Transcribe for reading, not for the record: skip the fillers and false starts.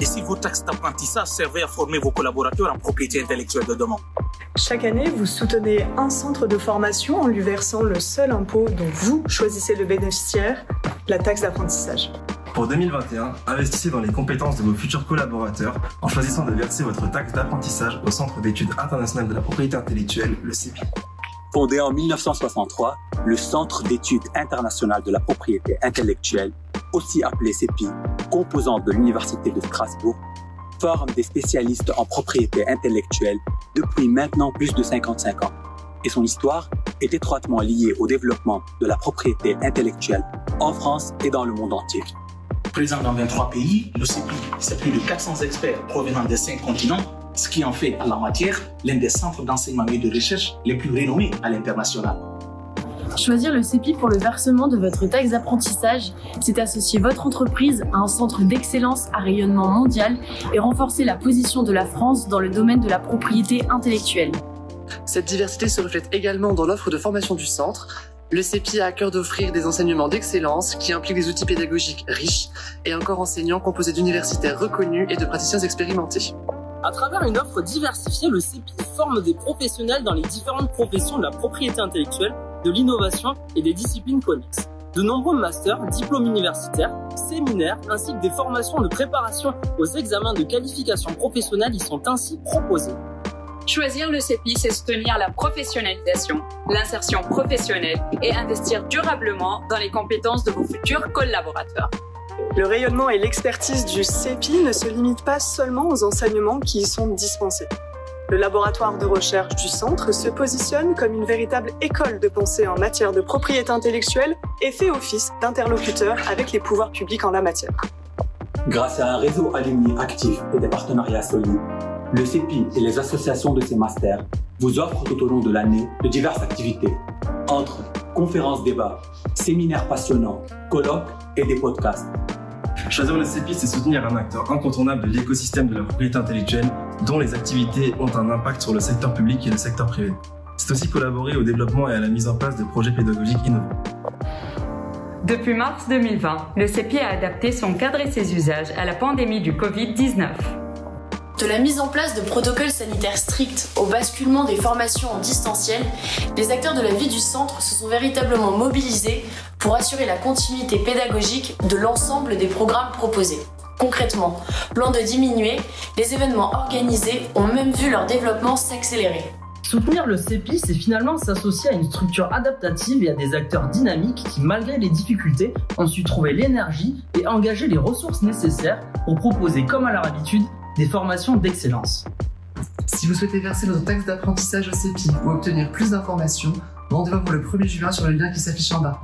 Et si vos taxes d'apprentissage servaient à former vos collaborateurs en propriété intellectuelle de demain? Chaque année, vous soutenez un centre de formation en lui versant le seul impôt dont vous choisissez le bénéficiaire, la taxe d'apprentissage. Pour 2021, investissez dans les compétences de vos futurs collaborateurs en choisissant de verser votre taxe d'apprentissage au Centre d'études internationales de la propriété intellectuelle, le CEPI. Fondé en 1963, le Centre d'études internationales de la propriété intellectuelle, aussi appelé CEPI, composant de l'Université de Strasbourg, forme des spécialistes en propriété intellectuelle depuis maintenant plus de 55 ans. Et son histoire est étroitement liée au développement de la propriété intellectuelle en France et dans le monde entier. Présent dans 23 pays, le CEPI, c'est plus de 400 experts provenant des 5 continents, ce qui en fait, en la matière, l'un des centres d'enseignement et de recherche les plus renommés à l'international. Choisir le CEPI pour le versement de votre taxe d'apprentissage, c'est associer votre entreprise à un centre d'excellence à rayonnement mondial et renforcer la position de la France dans le domaine de la propriété intellectuelle. Cette diversité se reflète également dans l'offre de formation du centre. Le CEPI a à cœur d'offrir des enseignements d'excellence qui impliquent des outils pédagogiques riches et un corps enseignant composé d'universitaires reconnus et de praticiens expérimentés. À travers une offre diversifiée, le CEPI forme des professionnels dans les différentes professions de la propriété intellectuelle, de l'innovation et des disciplines connexes. De nombreux masters, diplômes universitaires, séminaires ainsi que des formations de préparation aux examens de qualification professionnelle y sont ainsi proposés. Choisir le CEPI, c'est soutenir la professionnalisation, l'insertion professionnelle et investir durablement dans les compétences de vos futurs collaborateurs. Le rayonnement et l'expertise du CEPI ne se limitent pas seulement aux enseignements qui y sont dispensés. Le laboratoire de recherche du centre se positionne comme une véritable école de pensée en matière de propriété intellectuelle et fait office d'interlocuteur avec les pouvoirs publics en la matière. Grâce à un réseau alumni actif et des partenariats solides, le CEPI et les associations de ces masters vous offrent tout au long de l'année de diverses activités, entre conférences débats, séminaires passionnants, colloques et des podcasts. Choisir le CEPI, c'est soutenir un acteur incontournable de l'écosystème de la propriété intellectuelle dont les activités ont un impact sur le secteur public et le secteur privé. C'est aussi collaborer au développement et à la mise en place de projets pédagogiques innovants. Depuis mars 2020, le CEPI a adapté son cadre et ses usages à la pandémie du Covid-19. De la mise en place de protocoles sanitaires stricts au basculement des formations en distanciel, les acteurs de la vie du centre se sont véritablement mobilisés pour assurer la continuité pédagogique de l'ensemble des programmes proposés. Concrètement, loin de diminuer, les événements organisés ont même vu leur développement s'accélérer. Soutenir le CEPI, c'est finalement s'associer à une structure adaptative et à des acteurs dynamiques qui, malgré les difficultés, ont su trouver l'énergie et engager les ressources nécessaires pour proposer, comme à leur habitude, des formations d'excellence. Si vous souhaitez verser votre taxe d'apprentissage au CEPI ou obtenir plus d'informations, rendez-vous pour le 1er juin sur le lien qui s'affiche en bas.